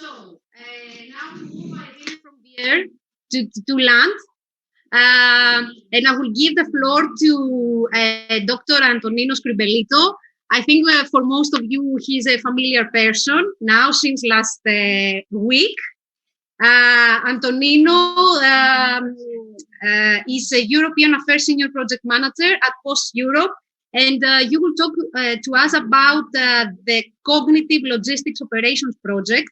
Now we move again from there to land. And I will give the floor to Dr. Antonino Scribellito. I think for most of you, he's a familiar person now since last week. Antonino is a European Affairs Senior Project Manager at PostEurop, and you will talk to us about the Cognitive Logistics Operations Project.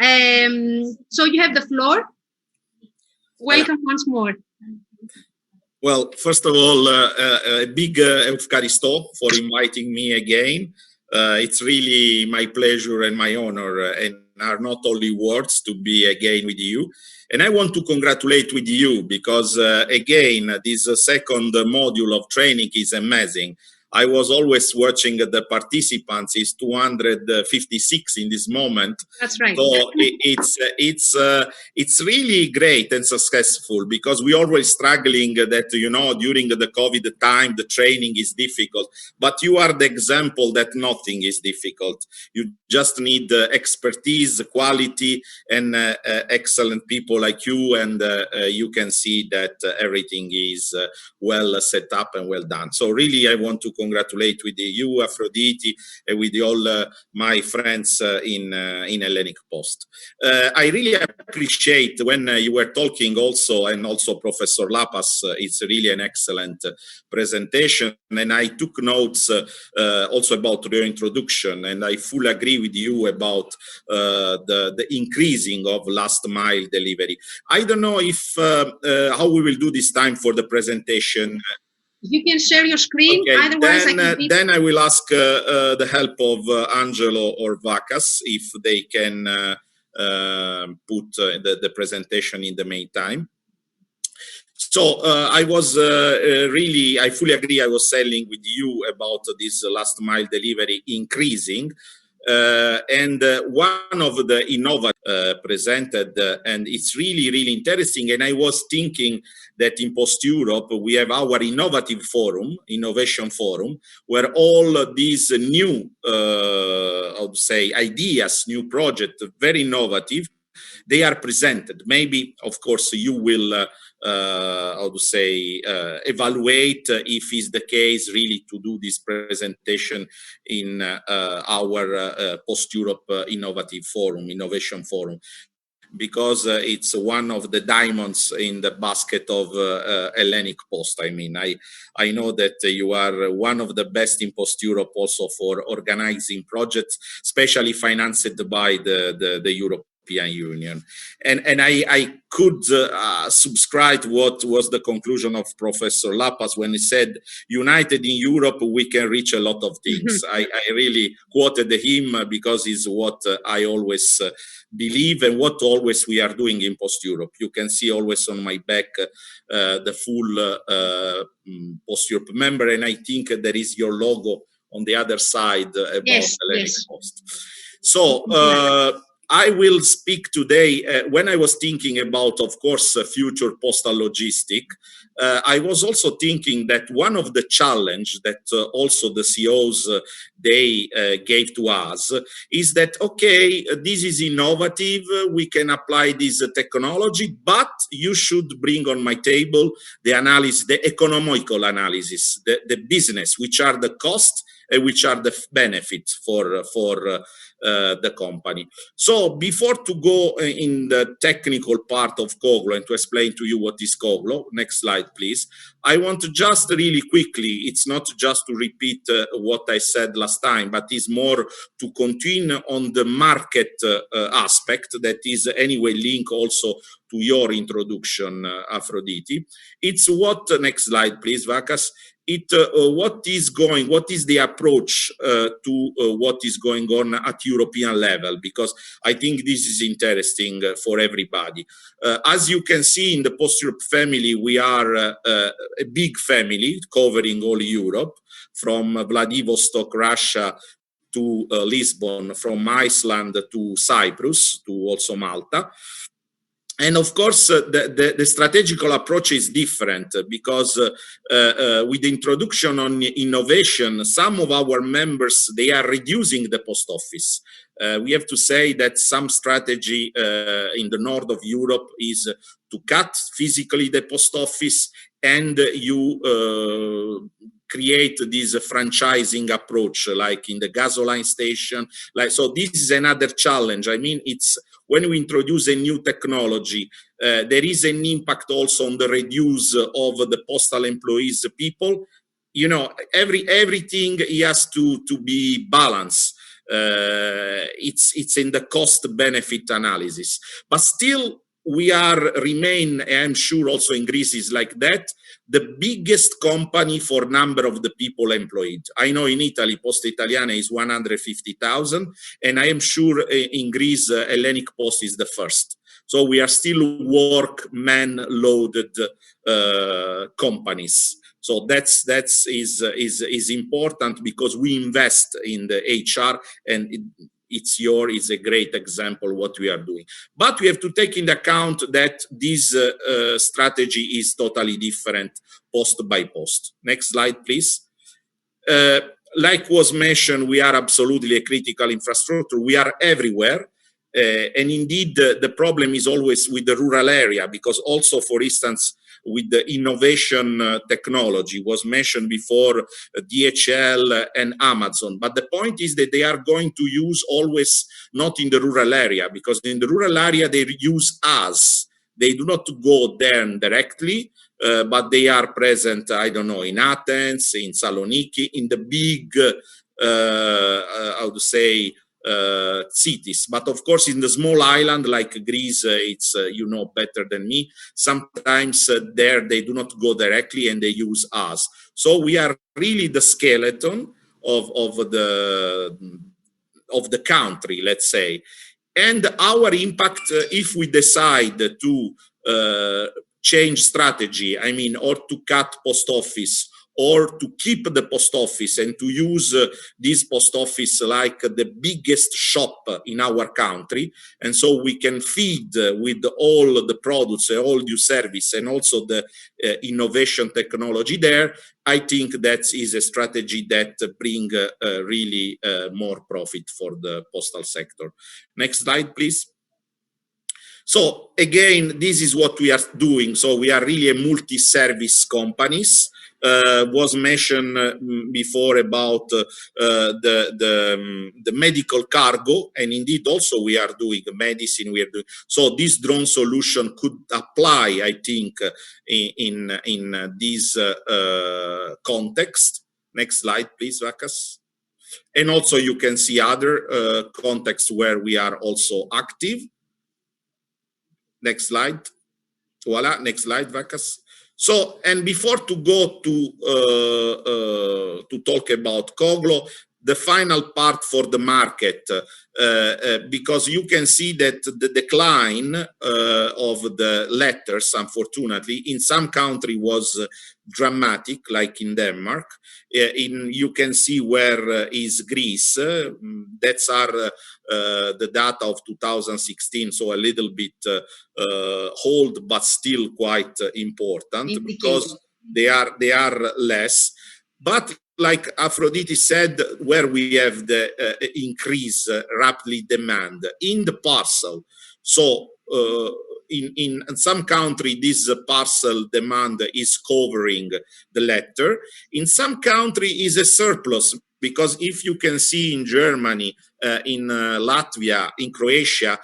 So you have the floor. Welcome once more. Well, first of all, a big Eucharisto for inviting me again. It's really my pleasure and my honor, and are not only words to be again with you. And I want to congratulate with you because, again, this second module of training is amazing. I was always watching the participants, is 256 in this moment. That's right. So it's really great and successful because we always struggling that, you know, during the COVID time, the training is difficult, but you are the example that nothing is difficult. You just need expertise, quality, and excellent people like you, and you can see that everything is well set up and well done. So really, I want to congratulate with you, Aphrodite, and with all my friends in Hellenic Post. I really appreciate when you were talking also, and also Professor Lapas, it's really an excellent presentation, and I took notes also about your introduction, and I fully agree with you about the increasing of last mile delivery. I don't know if how we will do this time for the presentation. You can share your screen. Okay, Otherwise, then I will ask the help of Angelo or Vakas if they can put the presentation in the meantime. So I was I fully agree. I was telling with you about this last mile delivery increasing. And one of the innovative presented, and it's really, really interesting. And I was thinking that in PostEurop, we have our innovative forum, innovation forum, where all these new, I would say, ideas, new projects, very innovative, they are presented. Maybe, of course, you will, how to say, evaluate if it's the case really to do this presentation in our PostEurop Innovative Forum, Innovation Forum, because it's one of the diamonds in the basket of Hellenic Post. I mean, I know that you are one of the best in PostEurop also for organizing projects, especially financed by the European Union. And I could subscribe to what was the conclusion of Professor Lapas when he said, united in Europe, we can reach a lot of things. I really quoted him because it's what I always believe and what always we are doing in PostEurop. You can see always on my back the full PostEurop member, and I think there is your logo on the other side about Hellenic Post. So I will speak today, when I was thinking about, of course, future postal logistics, I was also thinking that one of the challenge that also the CEOs, they gave to us is that, okay, this is innovative, we can apply this technology, but you should bring on my table the analysis, the economical analysis, the business, which are the costs and which are the benefits for the company. So before to go in the technical part of COG-LO and to explain to you what is COG-LO, next slide please, I want to just really quickly, it's not just to repeat what I said last time, but is more to continue on the market aspect that is anyway linked also to your introduction, Aphrodite. It's what, next slide please, Vakas, what is the approach to what is going on at European level, because I think this is interesting for everybody. As you can see in the PostEurop family, we are a big family covering all Europe, from Vladivostok, Russia, to Lisbon, from Iceland to Cyprus, to also Malta. And of course, the strategical approach is different because with the introduction on innovation, some of our members, they are reducing the post office. We have to say that some strategy in the north of Europe is to cut physically the post office, and you create this franchising approach, like in the gasoline station. So this is another challenge. I mean, it's when we introduce a new technology, there is an impact also on the reduce of the postal employees, people. You know, everything has to be balanced. It's in the cost benefit analysis, but still we remain, I'm sure also in Greece is like that, the biggest company for number of the people employed. I know in Italy, Poste Italiane is 150,000, and I am sure in Greece, Hellenic Post is the first. So we are still workman-loaded companies. So that is important, because we invest in the HR, and it's a great example what we are doing. But we have to take into account that this strategy is totally different post by post. Next slide, please. Like was mentioned, we are absolutely a critical infrastructure. We are everywhere. And indeed, the problem is always with the rural area, because also, for instance, with the innovation technology was mentioned before, DHL and Amazon. But the point is that they are going to use always not in the rural area, because in the rural area they use us. They do not go there directly, but they are present, I don't know, in Athens, in Saloniki, in the big, how to say, cities. But of course, in the small island like Greece, it's you know better than me, sometimes there they do not go directly and they use us. So we are really the skeleton of the country, let's say. And our impact, if we decide to change strategy, I mean, or to cut post office, or to keep the post office and to use this post office like the biggest shop in our country, and so we can feed with all the products, all new service, and also the innovation technology there. I think that is a strategy that bring really more profit for the postal sector. Next slide, please. So again, this is what we are doing. So we are really a multi-service companies. Was mentioned before about the medical cargo, and indeed also we are doing medicine. We are doing so. This drone solution could apply, I think, in this context. Next slide, please, Vakas. And also you can see other contexts where we are also active. Next slide. Voila. Next slide, Vakas. So, and before to go to talk about COG-LO, the final part for the market, because you can see that the decline of the letters, unfortunately, in some country was dramatic, like in Denmark. You can see where is Greece. That's our the data of 2016, so a little bit old, but still quite important, because they are less. But like Aphrodite said, where we have the increase rapidly demand in the parcel. So in some country, this parcel demand is covering the letter. In some country is a surplus, because if you can see in Germany, in Latvia, in Croatia,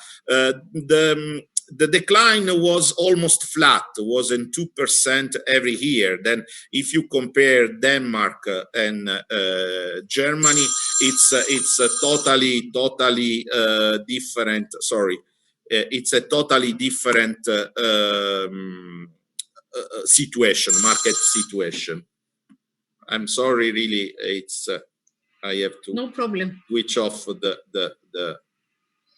the decline was almost flat, was in 2% every year. Then if you compare Denmark and Germany, it's a totally different, sorry, it's a totally different situation, market situation. I'm sorry, really, it's I have to no problem. Switch off the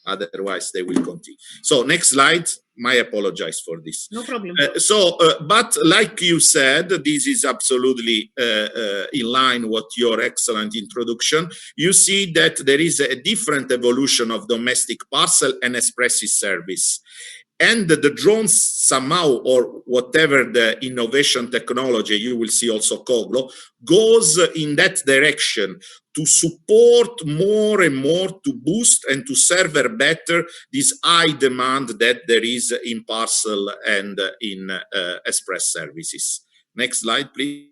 otherwise they will continue. So next slide. I apologize for this. No problem. But like you said, this is absolutely in line with your excellent introduction. You see that there is a different evolution of domestic parcel and express service. And the drones somehow, or whatever the innovation technology, you will see also COG-LO, goes in that direction, to support more and more, to boost and to serve better this high demand that there is in parcel and in express services. Next slide, please.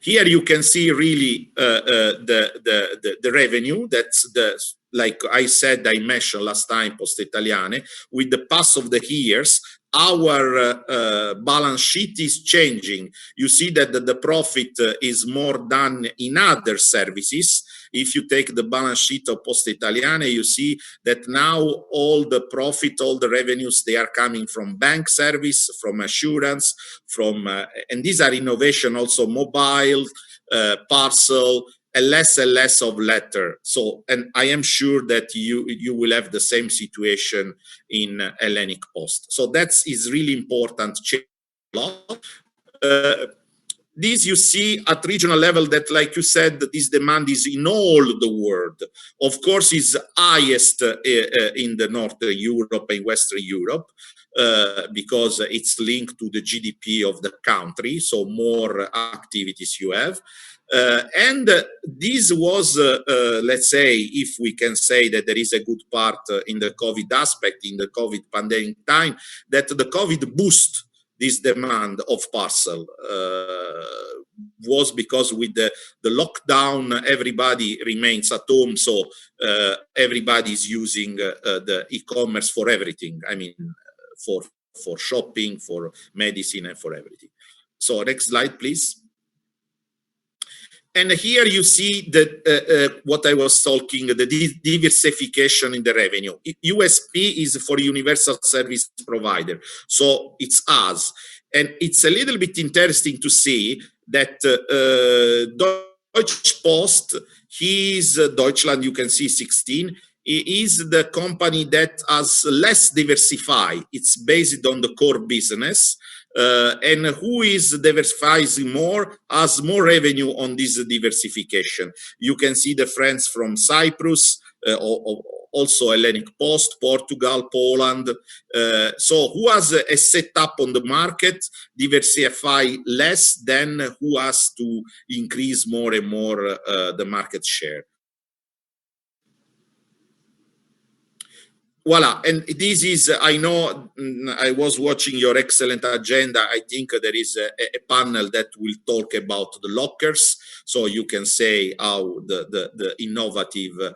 Here you can see really the revenue. That's the, like I said, I mentioned last time, Poste Italiane, with the pass of the years, our balance sheet is changing. You see that the profit is more done in other services. If you take the balance sheet of Poste Italiane, you see that now all the profit, all the revenues, they are coming from bank service, from assurance, from, and these are innovation also, mobile, parcel, and less of letter. So, and I am sure that you will have the same situation in Hellenic Post. So that is really important. This you see at regional level that, like you said, this demand is in all the world. Of course, is highest in the Northern Europe and Western Europe, because it's linked to the GDP of the country, so more activities you have. And this was, let's say, if we can say that there is a good part in the COVID aspect, in the COVID pandemic time, that the COVID boost this demand of parcel was because with the lockdown, everybody remains at home, so everybody is using the e-commerce for everything. I mean, for shopping, for medicine, and for everything. So next slide, please. And here you see that what I was talking, the diversification in the revenue. USP is for universal service provider, so it's us. And it's a little bit interesting to see that Deutsche Post, Deutschland, you can see 16, is the company that has less diversified. It's based on the core business. And who is diversifying more has more revenue on this diversification. You can see the friends from Cyprus, also Hellenic Post, Portugal, Poland. So who has a setup on the market, diversify less than who has to increase more and more the market share. Voila, and this is, I know, I was watching your excellent agenda. I think there is a panel that will talk about the lockers, so you can say how the innovative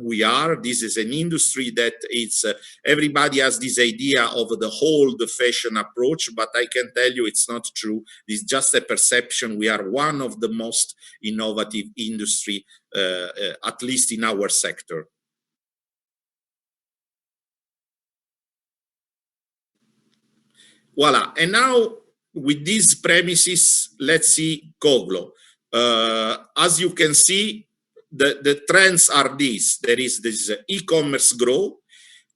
we are. This is an industry that it's, everybody has this idea of the whole the fashion approach, but I can tell you it's not true. It's just a perception. We are one of the most innovative industry, at least in our sector. Voila, and now with these premises, let's see COG-LO. As you can see, the trends are these. There is this e-commerce growth,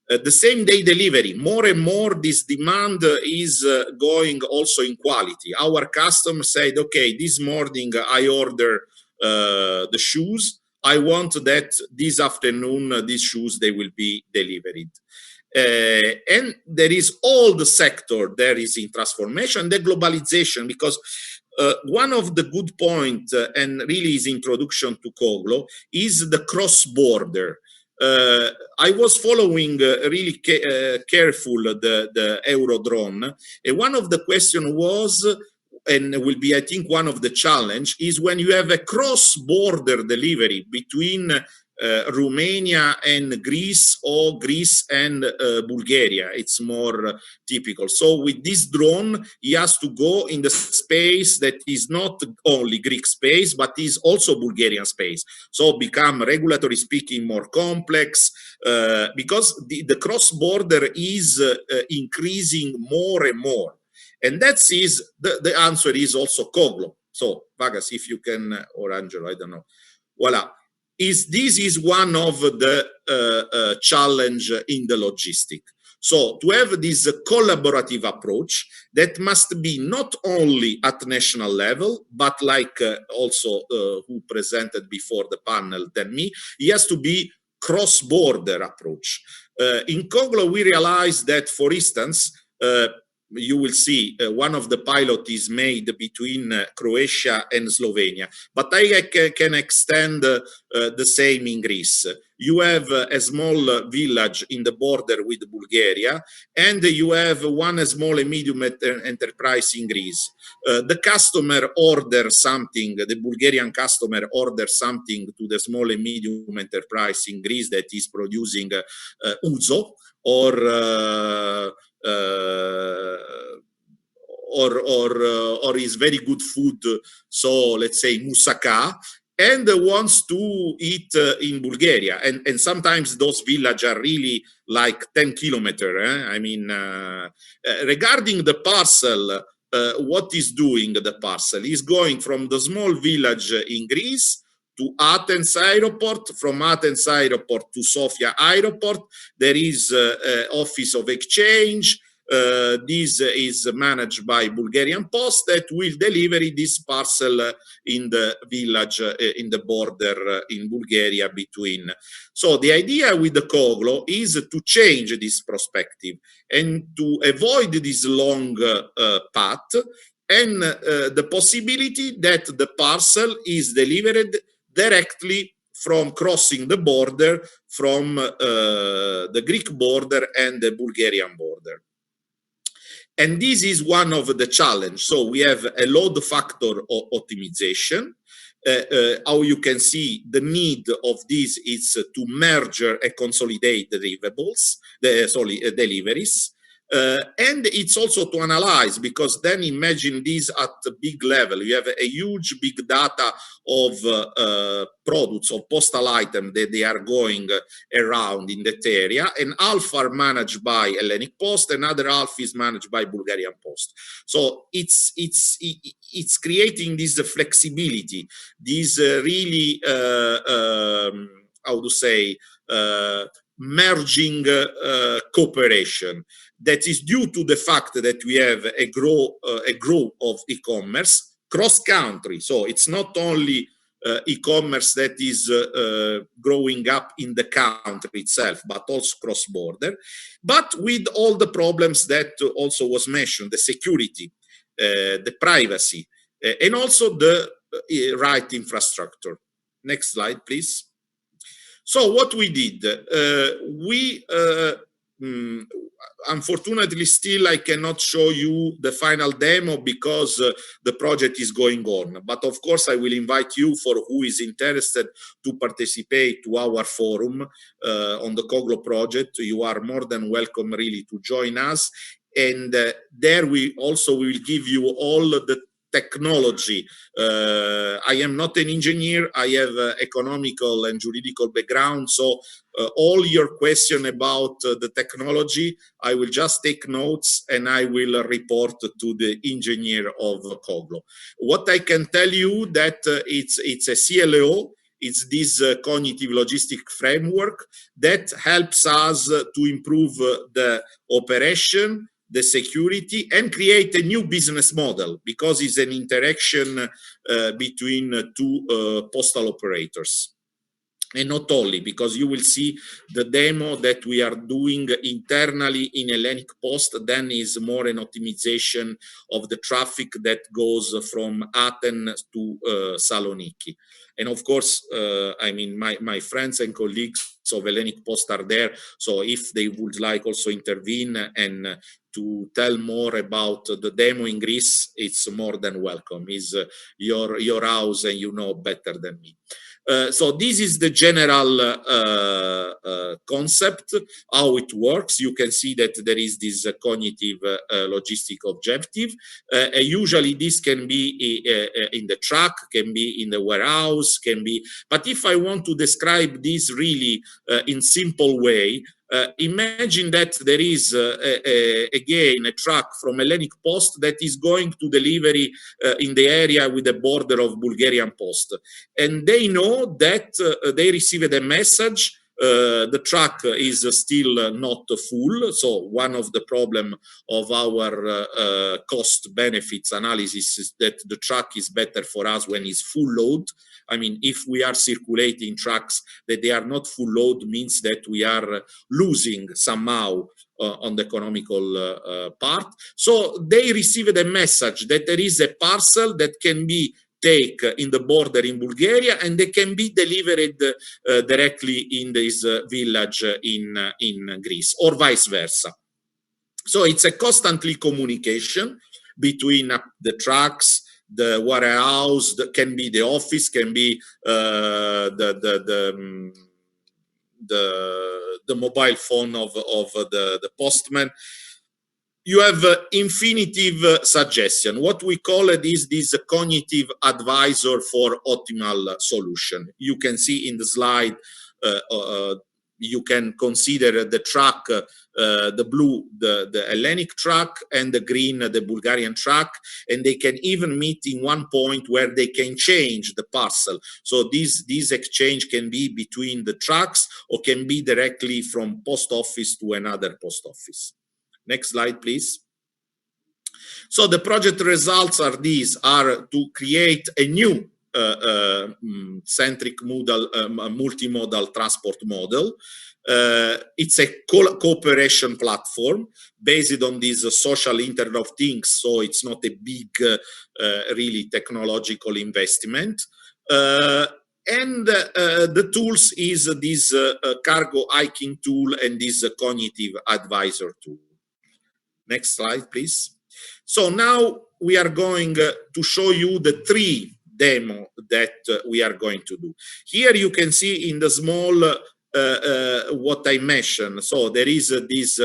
the same day delivery. More and more this demand is going also in quality. Our customers said, okay, this morning I order the shoes. I want that this afternoon these shoes, they will be delivered. And there is all the sector there is in transformation, the globalization, because one of the good points, and really is introduction to COG-LO, is the cross-border. I was following really careful the Eurodrone, and one of the questions was, and will be, I think, one of the challenge, is when you have a cross-border delivery between Romania and Greece, or Greece and Bulgaria. It's more typical. So with this drone, he has to go in the space that is not only Greek space, but is also Bulgarian space. So become, regulatory speaking, more complex, because the cross-border is increasing more and more. And that is, the answer is also COG-LO. So Vargas, if you can, or Angelo, I don't know. Voila. This is one of the challenge in the logistic. So to have this collaborative approach that must be not only at national level, but like also who presented before the panel than me, it has to be cross-border approach. In COG-LO, we realized that, for instance, you will see one of the pilot is made between Croatia and Slovenia, but I can extend the same in Greece. You have a small village in the border with Bulgaria, and you have one small and medium enterprise in Greece. The customer orders something, the Bulgarian customer orders something to the small and medium enterprise in Greece that is producing ouzo or is very good food, so let's say moussaka, and wants to eat in Bulgaria. And sometimes those villages are really like 10 kilometers. I mean, regarding the parcel, what is doing the parcel? Is going from the small village in Greece to Athens airport, from Athens airport to Sofia airport. There is office of exchange. This is managed by Bulgarian Post that will deliver this parcel in the village, in the border in Bulgaria between. So the idea with the COG-LO is to change this perspective and to avoid this long path, and the possibility that the parcel is delivered directly from crossing the border from the Greek border and the Bulgarian border. And this is one of the challenges. So we have a load factor optimization. How you can see the need of this is to merge and consolidate deliverables, deliveries. And it's also to analyze, because then imagine this at a big level. You have a huge big data of products, of postal items that they are going around in that area, and half are managed by Hellenic Post, another half is managed by Bulgarian Post. So it's creating this flexibility, this really how to say merging cooperation that is due to the fact that we have a growth of e-commerce cross-country. So it's not only e-commerce that is growing up in the country itself, but also cross-border, but with all the problems that also was mentioned, the security, the privacy, and also the right infrastructure. Next slide, please. So what we did, unfortunately, still I cannot show you the final demo because the project is going on. But of course, I will invite you, for who is interested, to participate to our forum on the COG-LO project. You are more than welcome, really, to join us. And there we also will give you all the technology. I am not an engineer. I have economical and juridical background. So all your question about the technology, I will just take notes and I will report to the engineer of COG-LO. What I can tell you that it's a CLO. It's this cognitive logistic framework that helps us to improve the operation, the security, and create a new business model, because it's an interaction between two postal operators. And not only, because you will see the demo that we are doing internally in Hellenic Post, then is more an optimization of the traffic that goes from Athens to Saloniki. And of course, I mean, my friends and colleagues of Hellenic Post are there. So if they would like also intervene and to tell more about the demo in Greece, it's more than welcome. It's your house and you know better than me. So this is the general concept, how it works. You can see that there is this cognitive logistic objective. Usually this can be in the truck, can be in the warehouse, can be, but if I want to describe this really in simple way, imagine that there is again a truck from Hellenic Post that is going to delivery in the area with the border of Bulgarian Post, and they know that they received a message the truck is still not full. So one of the problem of our cost benefits analysis is that the truck is better for us when it's full load. I mean, if we are circulating trucks that they are not full load, means that we are losing somehow on the economical part. So they received a message that there is a parcel that can be taken in the border in Bulgaria, and they can be delivered directly in this village in Greece, or vice versa. So it's a constantly communication between the trucks, the warehouse, can be the office, can be the mobile phone of the postman. You have infinitive suggestion. What we call it is this cognitive advisor for optimal solution. You can see in the slide, you can consider the truck, the blue, the Hellenic truck, and the green, the Bulgarian truck, and they can even meet in one point where they can change the parcel. So this exchange can be between the trucks or can be directly from post office to another post office. Next slide, please. So the project results are these, are to create a new centric modal, multimodal transport model. It's a cooperation platform based on this social Internet of Things, so it's not a big, really technological investment. And the tools is this cargo hiking tool and this cognitive advisor tool. Next slide, please. So now we are going to show you the 3 demo that we are going to do. Here you can see in the small what I mentioned. So there is this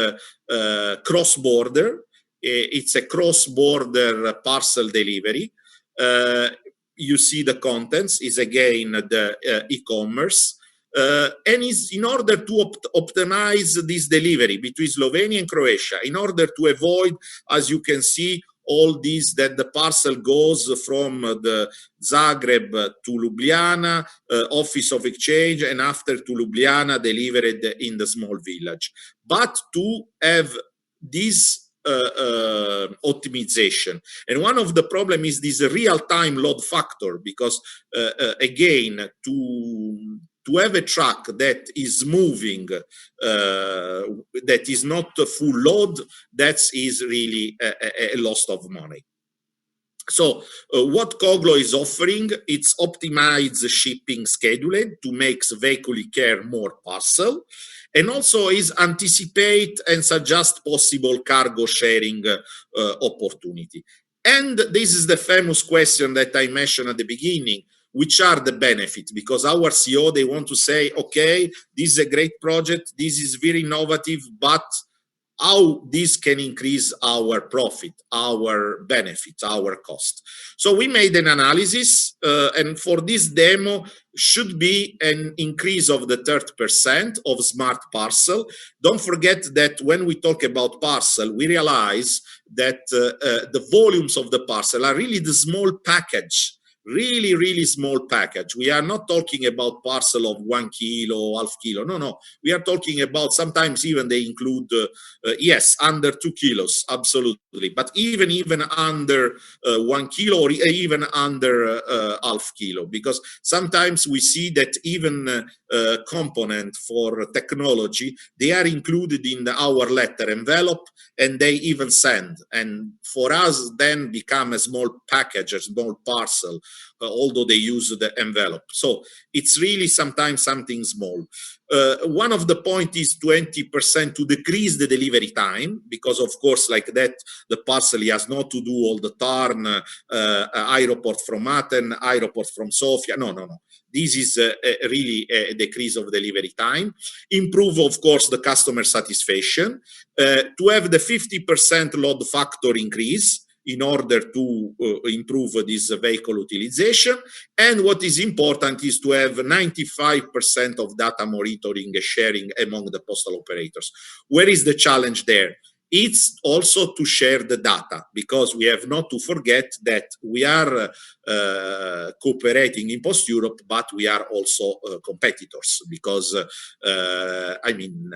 cross-border. It's a cross-border parcel delivery. You see the contents is again the e-commerce. And is in order to optimize this delivery between Slovenia and Croatia, in order to avoid, as you can see, all these that the parcel goes from the Zagreb to Ljubljana, office of exchange, and after to Ljubljana delivered in the small village. But to have this optimization, and one of the problem is this real-time load factor, because again, to have a truck that is moving, that is not a full load, that is really a loss of money. So what COG-LO is offering, it's optimized shipping scheduling to make vehicle care more parcel, and also is anticipate and suggest possible cargo sharing opportunity. And this is the famous question that I mentioned at the beginning, which are the benefits, because our CEO, they want to say, okay, this is a great project, this is very innovative, but how this can increase our profit, our benefits, our cost. So we made an analysis, and for this demo should be an increase of the 30% of smart parcel. Don't forget that when we talk about parcel, we realize that the volumes of the parcel are really the small package, really small package. We are not talking about parcel of 1 kilo, half kilo. No. We are talking about sometimes even they include, yes, under 2 kilos, absolutely. But even under 1 kilo or even under half kilo, because sometimes we see that even component for technology, they are included in our letter envelope, and they even send. And for us, then become a small package, a small parcel, although they use the envelope. So it's really sometimes something small. One of the point is 20% to decrease the delivery time, because of course, like that, the parcel has not to do all the turn, airport from Athens, airport from Sofia. No. This is really a decrease of delivery time. Improve, of course, the customer satisfaction. To have the 50% load factor increase in order to improve this vehicle utilization. And what is important is to have 95% of data monitoring and sharing among the postal operators. Where is the challenge there? it's also to share the data, because we have not to forget that we are cooperating in PostEurop, but we are also competitors, because I mean,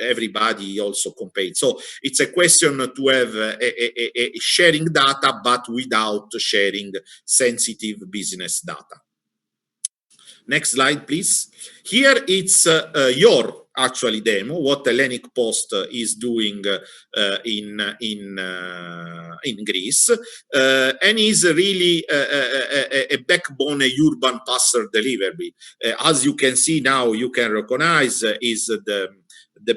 everybody also competes. So it's a question to have a sharing data, but without sharing sensitive business data. Next slide, please. Here it's your actually demo, what Hellenic Post is doing in Greece, and is really a backbone, a urban parcel delivery. As you can see now, you can recognize is the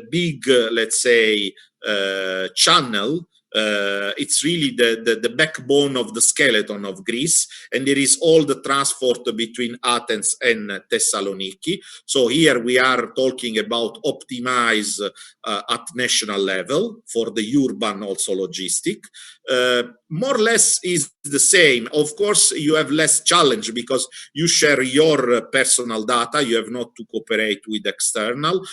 big, let's say, channel. It's really the backbone of the skeleton of Greece, and there is all the transport between Athens and Thessaloniki. So here we are talking about optimize at national level for the urban also logistic. More or less is the same. Of course, you have less challenge because you share your personal data. You have not to cooperate with external.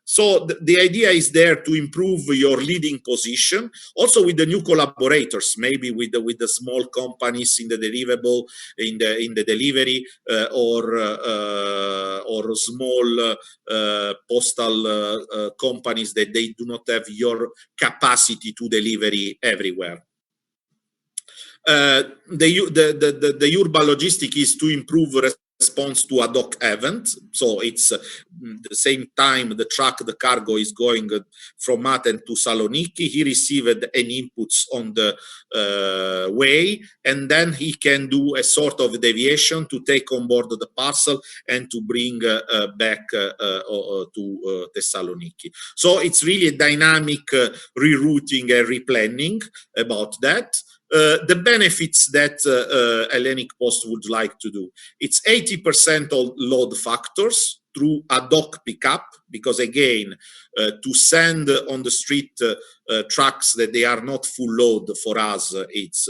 So the idea is there to improve your leading position, also with the new collaborators, maybe with the small companies in the deliverable, in the delivery, or small postal companies that they do not have your capacity to delivery everywhere. The urban logistic is to improve response to ad hoc event. So it's the same time the truck, the cargo is going from Athens to Saloniki. He received an inputs on the way, and then he can do a sort of deviation to take on board the parcel and to bring back to Thessaloniki. So it's really a dynamic rerouting and replanning about that. The benefits that Hellenic Post would like to do. It's 80% of load factors through ad hoc pickup, because again, to send on the street trucks that they are not full load for us, it's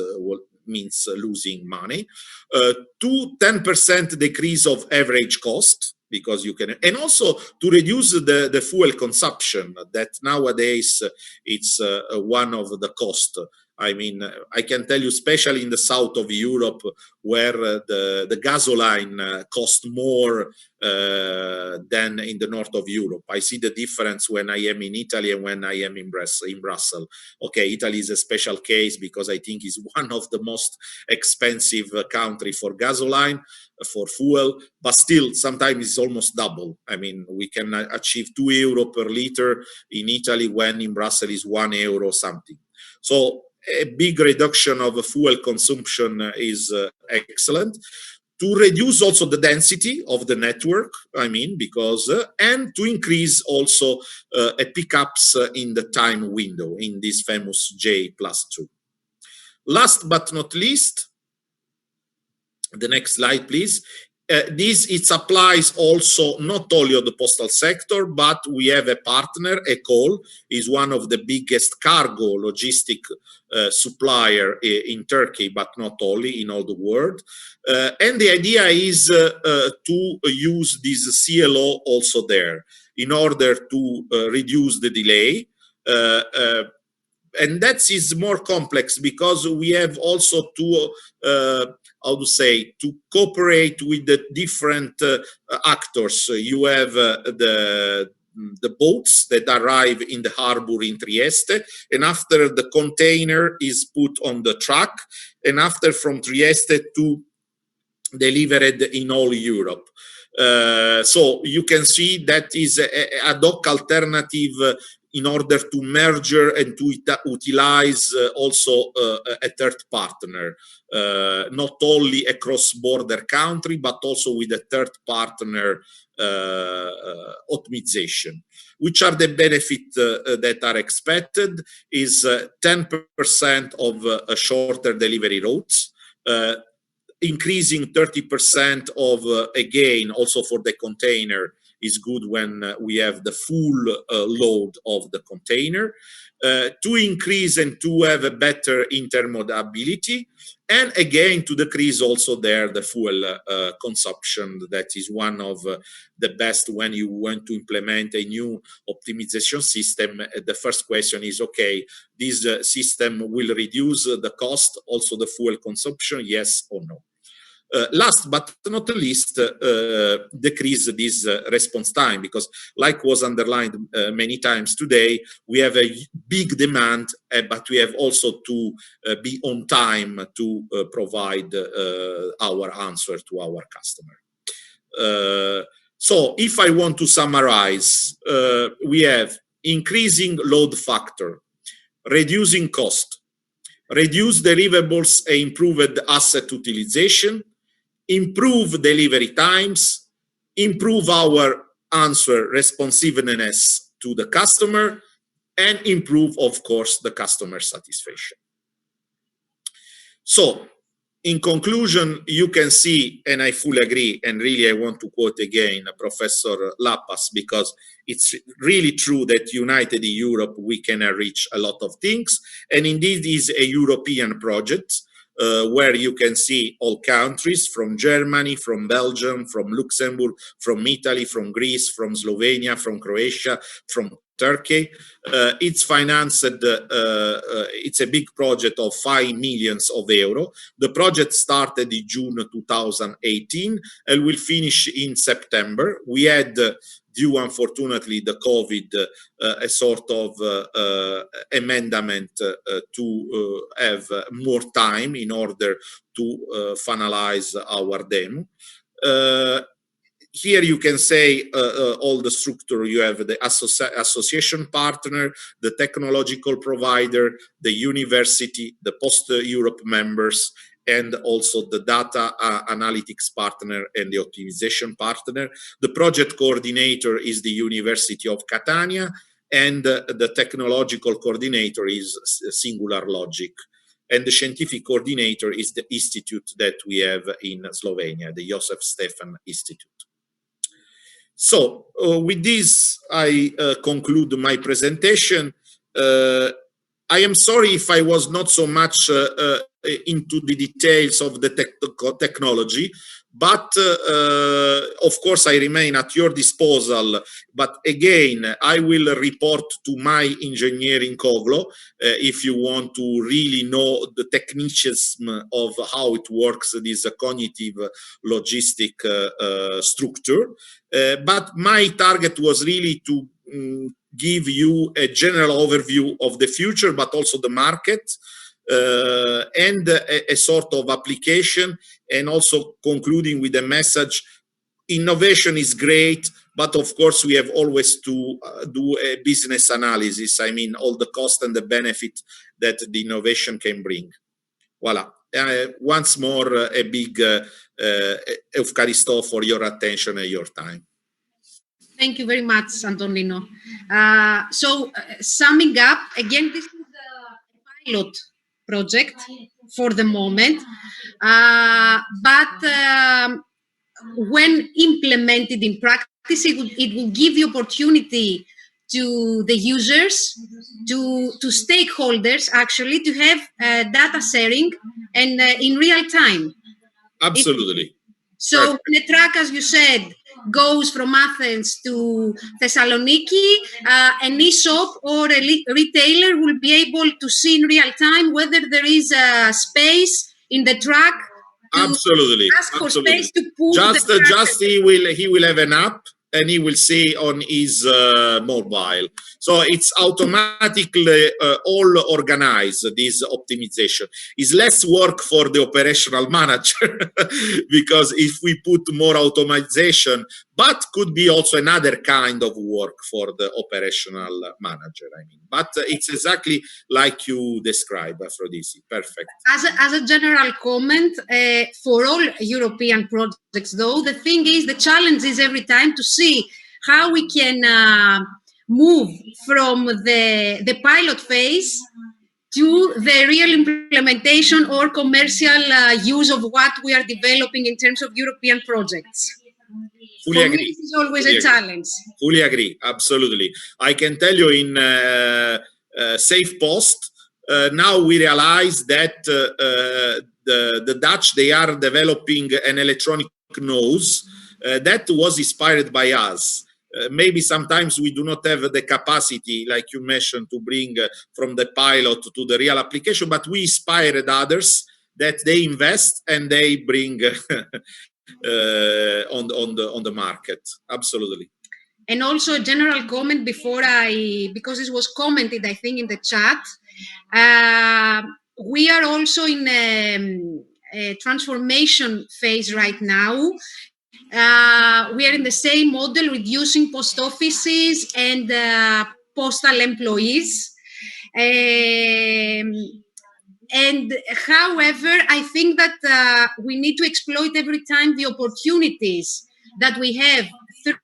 means losing money. To 10% decrease of average cost, because you can, and also to reduce the fuel consumption that nowadays it's one of the cost. I mean, I can tell you, especially in the south of Europe, where the gasoline costs more than in the north of Europe. I see the difference when I am in Italy and when I am in Brussels. Okay, Italy is a special case because I think it's one of the most expensive country for gasoline, for fuel, but still sometimes it's almost double. I mean, we can achieve €2 per liter in Italy when in Brussels is €1 something. So a big reduction of fuel consumption is excellent. To reduce also the density of the network, I mean, because, and to increase also pickups in the time window, in this famous J+2. Last but not least, the next slide, please. It applies also not only on the postal sector, but we have a partner, ECOL, is one of the biggest cargo logistic supplier in Turkey, but not only, in all the world. And the idea is to use this CLO also there in order to reduce the delay. And that is more complex because we have also to how to say, to cooperate with the different actors. You have the boats that arrive in the harbor in Trieste, and after the container is put on the truck, and after from Trieste to delivered in all Europe. So you can see that is a ad hoc alternative in order to merge and to utilize also a third partner, not only a cross-border country, but also with a third partner optimization. Which are the benefits that are expected is 10% of shorter delivery routes, increasing 30% of, again, also for the container is good when we have the full load of the container, to increase and to have a better intermodality, and again to decrease also there the fuel consumption. That is one of the best when you want to implement a new optimization system. The first question is, okay, this system will reduce the cost, also the fuel consumption, yes or no? Last but not least, decrease this response time, because like was underlined many times today, we have a big demand, but we have also to be on time to provide our answer to our customer. So if I want to summarize, we have increasing load factor, reducing cost, reduce deliverables and improved asset utilization, improve delivery times, improve our answer responsiveness to the customer, and improve, of course, the customer satisfaction. So, in conclusion, you can see, and I fully agree, and really I want to quote again Professor Lappas, because it's really true that united in Europe we can reach a lot of things, and indeed is a European project where you can see all countries, from Germany, from Belgium, from Luxembourg, from Italy, from Greece, from Slovenia, from Croatia, from Turkey. It's financed, it's a big project of 5 million euro. The project started in June 2018 and will finish in September. We had, due unfortunately the COVID, a sort of amendment to have more time in order to finalize our demo. Here you can say all the structure. You have the association partner, the technological provider, the university, the PostEurop members, and also the data analytics partner and the optimization partner. The project coordinator is the University of Catania, and the technological coordinator is Singular Logic. And the scientific coordinator is the institute that we have in Slovenia, the Josef Stefan Institute. So with this, I conclude my presentation. I am sorry if I was not so much into the details of the technology, but of course I remain at your disposal. But again, I will report to my engineering COG-LO if you want to really know the technicism of how it works, this cognitive logistic structure. But my target was really to give you a general overview of the future, but also the market, and a sort of application, and also concluding with a message: innovation is great, but of course we have always to do a business analysis. I mean, all the cost and the benefit that the innovation can bring. Voila. Once more, a big Eucharisto for your attention and your time. Thank you very much, Antonino. Summing up, again, this is a pilot project for the moment, but when implemented in practice, it will give the opportunity to the users, to stakeholders, actually, to have data sharing and in real time. Absolutely. So when a truck, as you said, goes from Athens to Thessaloniki, an e-shop or a retailer will be able to see in real time whether there is a space in the truck. Absolutely. Ask for space to put just he will have an app and he will see on his mobile. So it's automatically all organized, this optimization. It's less work for the operational manager because if we put more automation, but could be also another kind of work for the operational manager, I mean. But it's exactly like you described, Aphrodisi. Perfect. As a general comment, for all European projects, though, the thing is, the challenge is every time to see how we can move from the pilot phase to the real implementation or commercial use of what we are developing in terms of European projects. Fully agree. This is always a challenge. Fully agree, absolutely. I can tell you in Safe Post, now we realize that the Dutch, they are developing an electronic nose that was inspired by us. Maybe sometimes we do not have the capacity, like you mentioned, to bring from the pilot to the real application, but we inspired others that they invest and they bring on the market. Absolutely. And also a general comment before because it was commented, I think, in the chat. We are also in a transformation phase right now. We are in the same model, reducing post offices and postal employees. And however, I think that we need to exploit every time the opportunities that we have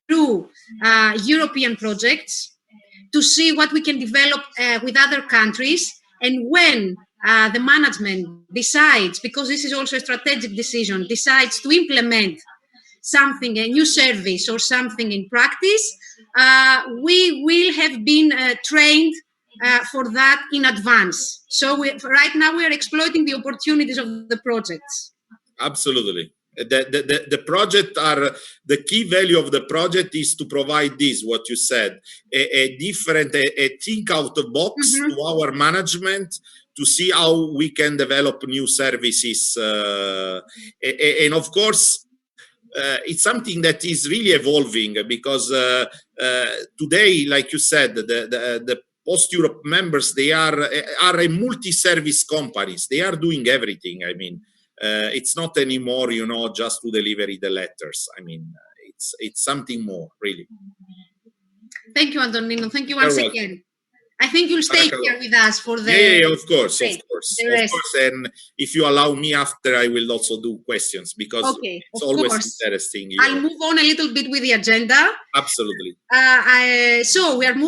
through European projects to see what we can develop with other countries. And when the management decides, because this is also a strategic decision, decides to implement something, a new service or something in practice, we will have been trained for that in advance. So right now we are exploiting the opportunities of the projects. Absolutely. The project are the key value of the project is to provide this, what you said, a different, a think out of box to our management to see how we can develop new services. And of course, it's something that is really evolving because today, like you said, the PostEurop members, they are a multi-service companies. They are doing everything. I mean, it's not anymore, you know, just to deliver the letters. I mean, it's something more, really. Thank you, Antonino. Thank you once again. I think you'll stay here with us for the... Yeah, of course. And if you allow me after, I will also do questions because it's always interesting. I'll move on a little bit with the agenda. Absolutely. So we are moving